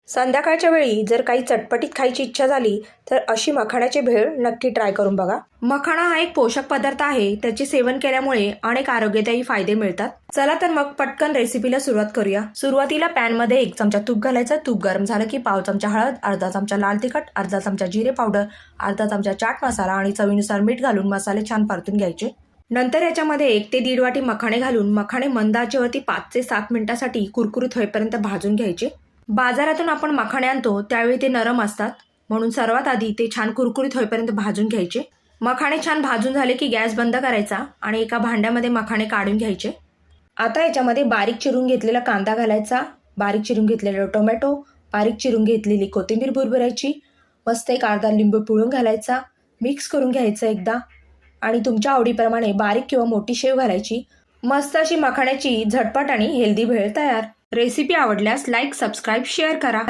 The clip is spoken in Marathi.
संध्याकाळच्या वेळी जर काही चटपटीत खायची इच्छा झाली तर अशी मखाण्याची भेळ नक्की ट्राय करून बघा। मखाणा हा एक पोषक पदार्थ आहे, त्याचे सेवन केल्यामुळे अनेक आरोग्यदायी फायदे मिळतात। चला तर मग पटकन रेसिपीला सुरुवात करूया। सुरुवातीला पॅनमध्ये 1 चमचा तूप घालायचं। तूप गरम झालं की पाव चमचा हळद, अर्धा चमचा लाल तिखट, अर्धा चमचा जिरे पावडर, अर्धा चमचा चाट मसाला आणि चवीनुसार मीठ घालून मसाले छान परतून घ्यायचे। नंतर याच्यामध्ये 1 ते 1.5 वाटी मखाणे घालून मखाणे मंद आचेवरती 5 ते 7 मिनिटांसाठी कुरकुरीत होईपर्यंत भाजून घ्यायचे। बाजारातून आपण मखाणे आणतो त्यावेळी ते नरम असतात, म्हणून सर्वात आधी ते छान कुरकुरीत होईपर्यंत भाजून घ्यायचे। मखाणे छान भाजून झाले की गॅस बंद करायचा आणि एका भांड्यामध्ये मखाणे काढून घ्यायचे। आता याच्यामध्ये बारीक चिरून घेतलेला कांदा घालायचा, बारीक चिरून घेतलेला टोमॅटो, बारीक चिरून घेतलेली कोथिंबीर भुरभुरायची, मस्त एक अर्धा लिंबू पिळून घालायचा, मिक्स करून घ्यायचं एकदा आणि तुमच्या आवडीप्रमाणे बारीक किंवा मोठी शेव घालायची। मस्त अशी मखाण्याची झटपट आणि हेल्दी भेळ तयार। रेसिपी आवडल्यास लाईक, सबस्क्राईब, शेअर करा।